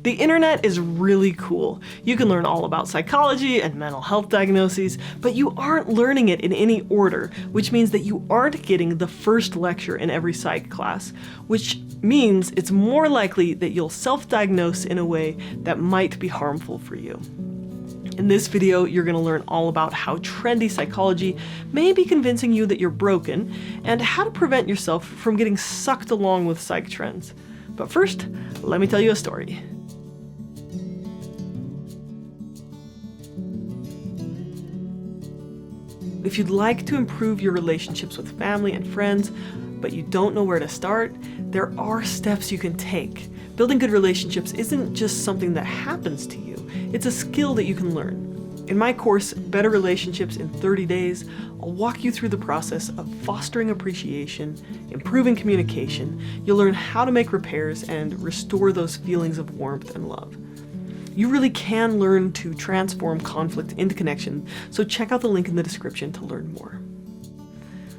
The internet is really cool. You can learn all about psychology and mental health diagnoses, but you aren't learning it in any order, which means that you aren't getting the first lecture in every psych class, which means it's more likely that you'll self-diagnose in a way that might be harmful for you. In this video, you're going to learn all about how trendy psychology may be convincing you that you're broken, and how to prevent yourself from getting sucked along with psych trends. But first, let me tell you a story. If you'd like to improve your relationships with family and friends, but you don't know where to start, there are steps you can take. Building good relationships isn't just something that happens to you, it's a skill that you can learn. In my course, Better Relationships in 30 Days, I'll walk you through the process of fostering appreciation, improving communication. You'll learn how to make repairs and restore those feelings of warmth and love. You really can learn to transform conflict into connection, so check out the link in the description to learn more.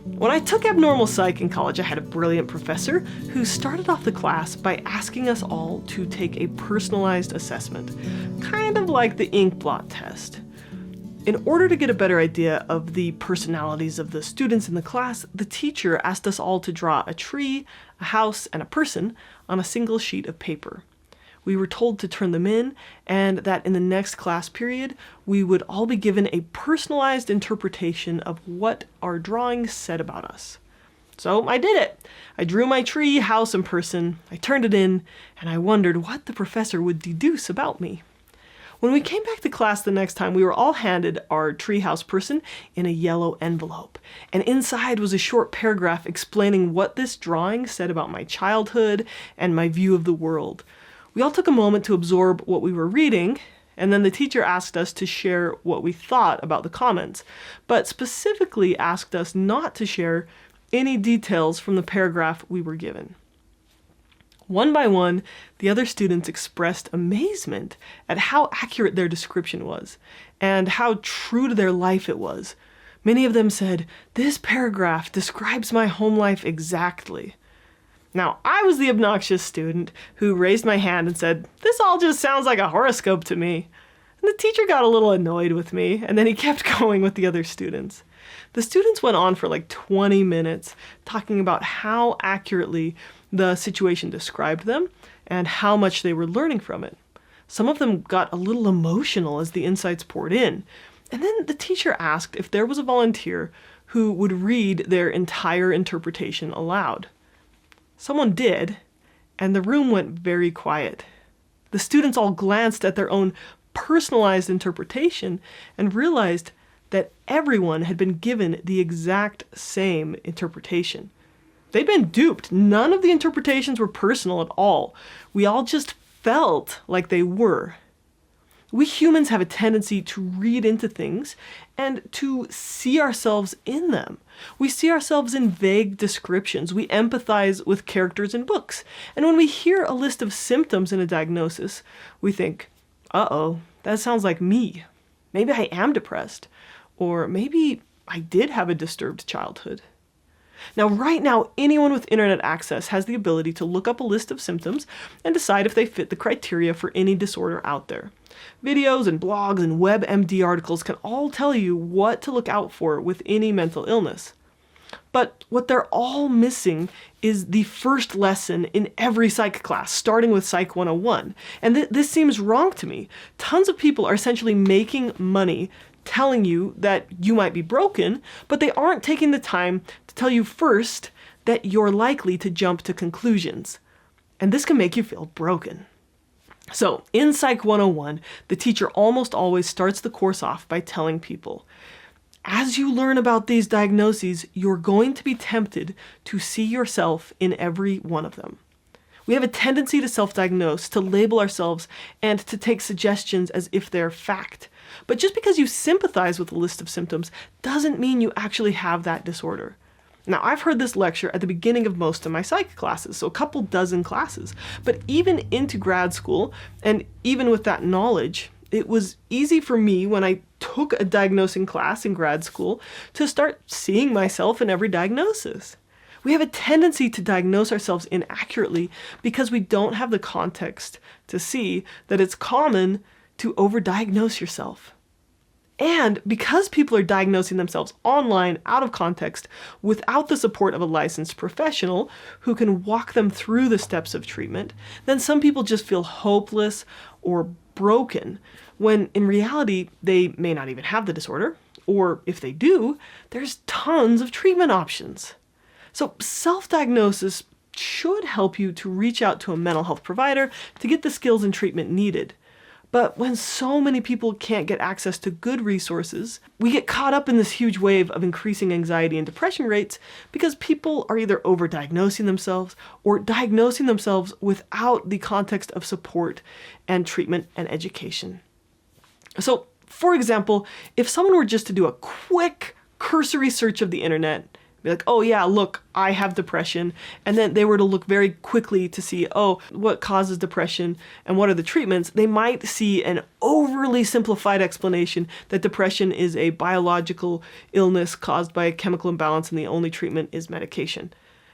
When I took abnormal psych in college, I had a brilliant professor who started off the class by asking us all to take a personalized assessment, kind of like the ink blot test. In order to get a better idea of the personalities of the students in the class, the teacher asked us all to draw a tree, a house, and a person on a single sheet of paper. We were told to turn them in, and that in the next class period, we would all be given a personalized interpretation of what our drawings said about us. So I did it. I drew my tree, house, and person, I turned it in, and I wondered what the professor would deduce about me. When we came back to class the next time, we were all handed our treehouse person in a yellow envelope, and inside was a short paragraph explaining what this drawing said about my childhood and my view of the world. We all took a moment to absorb what we were reading, and then the teacher asked us to share what we thought about the comments, but specifically asked us not to share any details from the paragraph we were given. One by one, the other students expressed amazement at how accurate their description was, and how true to their life it was. Many of them said, "This paragraph describes my home life exactly." Now, I was the obnoxious student who raised my hand and said, "This all just sounds like a horoscope to me." And the teacher got a little annoyed with me, and then he kept going with the other students. The students went on for like 20 minutes talking about how accurately the situation described them and how much they were learning from it. Some of them got a little emotional as the insights poured in. And then the teacher asked if there was a volunteer who would read their entire interpretation aloud. Someone did, and the room went very quiet. The students all glanced at their own personalized interpretation and realized that everyone had been given the exact same interpretation. They'd been duped. None of the interpretations were personal at all. We all just felt like they were. We humans have a tendency to read into things and to see ourselves in them. We see ourselves in vague descriptions. We empathize with characters in books. And when we hear a list of symptoms in a diagnosis, we think, uh-oh, that sounds like me. Maybe I am depressed. Or maybe I did have a disturbed childhood. Now, right now, anyone with internet access has the ability to look up a list of symptoms and decide if they fit the criteria for any disorder out there. Videos and blogs and WebMD articles can all tell you what to look out for with any mental illness. But what they're all missing is the first lesson in every psych class, starting with Psych 101. And this seems wrong to me. Tons of people are essentially making money telling you that you might be broken, but they aren't taking the time to tell you first that you're likely to jump to conclusions. And this can make you feel broken. So, in Psych 101, the teacher almost always starts the course off by telling people, as you learn about these diagnoses, you're going to be tempted to see yourself in every one of them. We have a tendency to self-diagnose, to label ourselves, and to take suggestions as if they're fact. But just because you sympathize with a list of symptoms doesn't mean you actually have that disorder. Now, I've heard this lecture at the beginning of most of my psych classes, so a couple dozen classes. But even into grad school, and even with that knowledge, it was easy for me when I took a diagnosing class in grad school to start seeing myself in every diagnosis. We have a tendency to diagnose ourselves inaccurately because we don't have the context to see that it's common to overdiagnose yourself. And because people are diagnosing themselves online out of context without the support of a licensed professional who can walk them through the steps of treatment, then some people just feel hopeless or broken when in reality they may not even have the disorder, or if they do, there's tons of treatment options. So self-diagnosis should help you to reach out to a mental health provider to get the skills and treatment needed. But when so many people can't get access to good resources, we get caught up in this huge wave of increasing anxiety and depression rates because people are either overdiagnosing themselves or diagnosing themselves without the context of support and treatment and education. So, for example, if someone were just to do a quick cursory search of the internet, be like, oh yeah, look, I have depression. And then they were to look very quickly to see, oh, what causes depression and what are the treatments, they might see an overly simplified explanation that depression is a biological illness caused by a chemical imbalance and the only treatment is medication.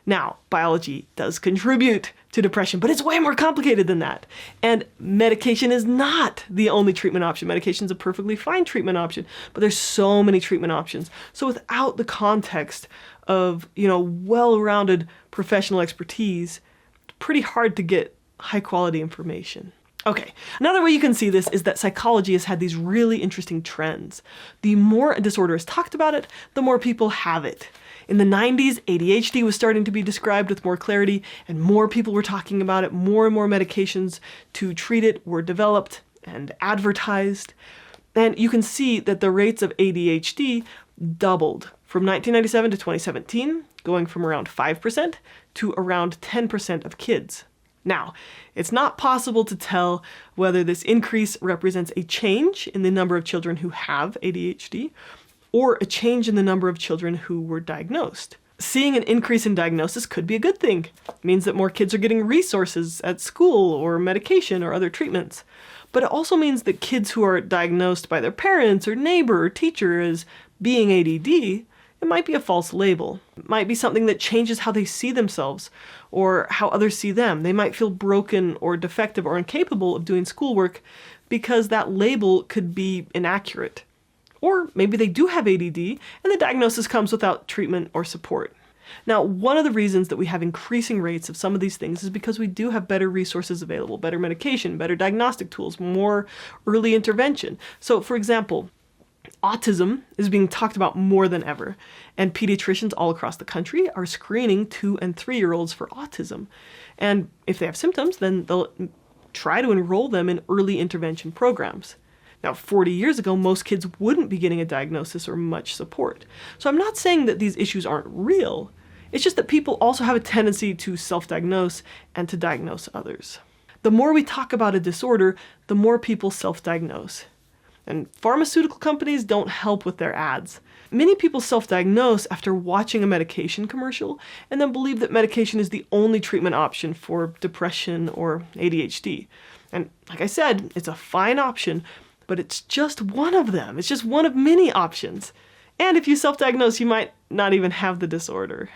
Now, biology does contribute to depression, but it's way more complicated than that. And medication is not the only treatment option. Medication is a perfectly fine treatment option, but there's so many treatment options. So without the context of, well-rounded professional expertise, it's pretty hard to get high-quality information. Okay, another way you can see this is that psychology has had these really interesting trends. The more a disorder is talked about it, the more people have it. In the 90s, ADHD was starting to be described with more clarity, and more people were talking about it. More and more medications to treat it were developed and advertised. And you can see that the rates of ADHD doubled from 1997 to 2017, going from around 5% to around 10% of kids. Now, it's not possible to tell whether this increase represents a change in the number of children who have ADHD or a change in the number of children who were diagnosed. Seeing an increase in diagnosis could be a good thing. It means that more kids are getting resources at school or medication or other treatments. But it also means that kids who are diagnosed by their parents or neighbor or teacher as being ADD, it might be a false label. It might be something that changes how they see themselves or how others see them. They might feel broken or defective or incapable of doing schoolwork because that label could be inaccurate. Or maybe they do have ADD and the diagnosis comes without treatment or support. Now, one of the reasons that we have increasing rates of some of these things is because we do have better resources available, better medication, better diagnostic tools, more early intervention. So, for example, autism is being talked about more than ever, and pediatricians all across the country are screening 2- and 3-year-olds for autism. And if they have symptoms, then they'll try to enroll them in early intervention programs. Now, 40 years ago, most kids wouldn't be getting a diagnosis or much support. So I'm not saying that these issues aren't real. It's just that people also have a tendency to self-diagnose and to diagnose others. The more we talk about a disorder, the more people self-diagnose. And pharmaceutical companies don't help with their ads. Many people self-diagnose after watching a medication commercial and then believe that medication is the only treatment option for depression or ADHD. And like I said, it's a fine option, but it's just one of them. It's just one of many options. And if you self-diagnose, you might not even have the disorder.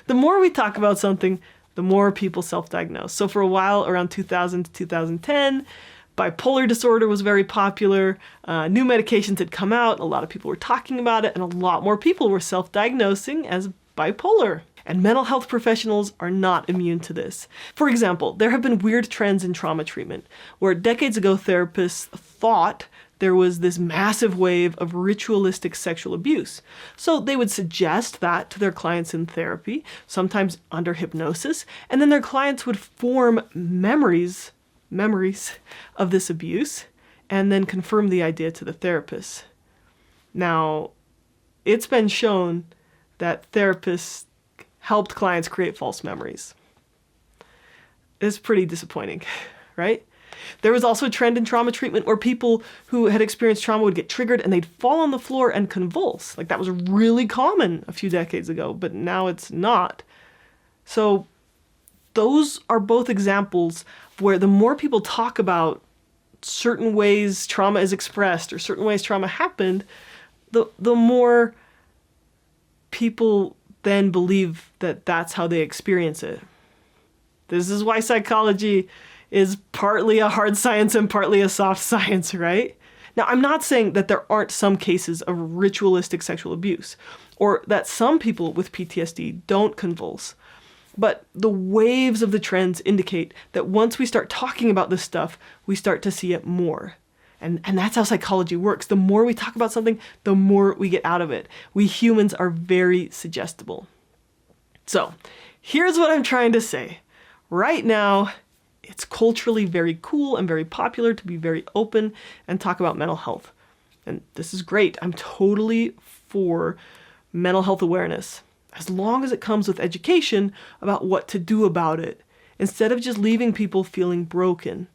The more we talk about something, the more people self-diagnose. So for a while, around 2000 to 2010, bipolar disorder was very popular. New medications had come out. A lot of people were talking about it, and a lot more people were self-diagnosing as bipolar. And mental health professionals are not immune to this. For example, there have been weird trends in trauma treatment, where decades ago therapists thought there was this massive wave of ritualistic sexual abuse. So they would suggest that to their clients in therapy, sometimes under hypnosis, and then their clients would form memories of this abuse, and then confirm the idea to the therapist. Now, it's been shown that therapists helped clients create false memories. It's pretty disappointing, right? There was also a trend in trauma treatment where people who had experienced trauma would get triggered and they'd fall on the floor and convulse. Like that was really common a few decades ago, but now it's not. So those are both examples where the more people talk about certain ways trauma is expressed or certain ways trauma happened, the more people then believe that that's how they experience it. This is why psychology is partly a hard science and partly a soft science, right? Now, I'm not saying that there aren't some cases of ritualistic sexual abuse, or that some people with PTSD don't convulse. But the waves of the trends indicate that once we start talking about this stuff, we start to see it more. And that's how psychology works. The more we talk about something, the more we get out of it. We humans are very suggestible. So, here's what I'm trying to say. Right now, it's culturally very cool and very popular to be very open and talk about mental health. And this is great. I'm totally for mental health awareness, as long as it comes with education about what to do about it, instead of just leaving people feeling broken.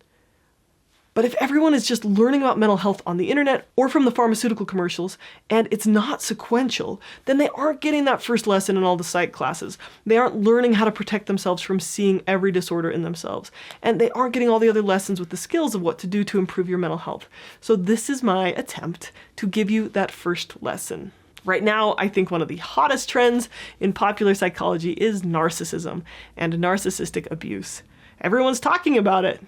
But if everyone is just learning about mental health on the internet or from the pharmaceutical commercials, and it's not sequential, then they aren't getting that first lesson in all the psych classes. They aren't learning how to protect themselves from seeing every disorder in themselves. And they aren't getting all the other lessons with the skills of what to do to improve your mental health. So this is my attempt to give you that first lesson. Right now, I think one of the hottest trends in popular psychology is narcissism and narcissistic abuse. Everyone's talking about it.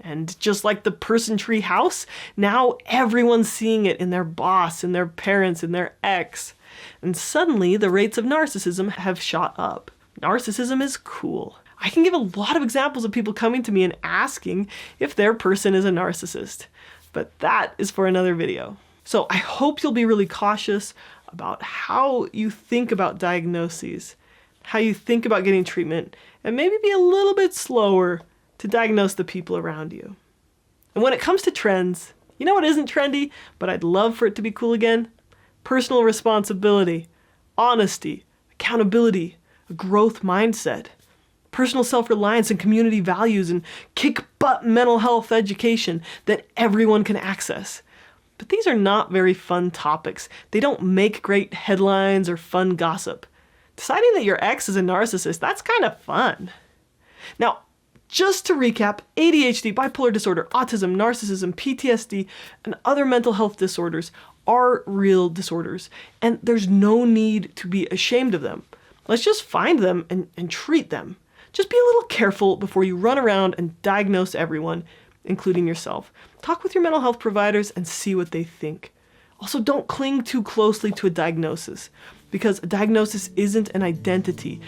And just like the person tree house, now everyone's seeing it in their boss, in their parents, in their ex. And suddenly the rates of narcissism have shot up. Narcissism is cool. I can give a lot of examples of people coming to me and asking if their person is a narcissist. But that is for another video. So I hope you'll be really cautious about how you think about diagnoses, how you think about getting treatment, and maybe be a little bit slower to diagnose the people around you. And when it comes to trends, you know what isn't trendy, but I'd love for it to be cool again? Personal responsibility, honesty, accountability, a growth mindset, personal self-reliance and community values, and kick-butt mental health education that everyone can access. But these are not very fun topics. They don't make great headlines or fun gossip. Deciding that your ex is a narcissist, that's kind of fun. Now, just to recap, ADHD, bipolar disorder, autism, narcissism, PTSD, and other mental health disorders are real disorders, and there's no need to be ashamed of them. Let's just find them and treat them. Just be a little careful before you run around and diagnose everyone, including yourself. Talk with your mental health providers and see what they think. Also, don't cling too closely to a diagnosis, because a diagnosis isn't an identity.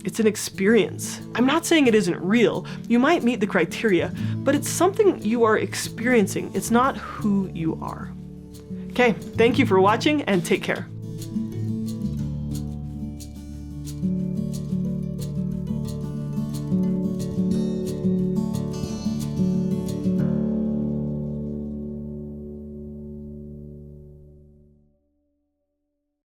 It's an experience. I'm not saying it isn't real. You might meet the criteria, but it's something you are experiencing. It's not who you are. Okay, thank you for watching and take care.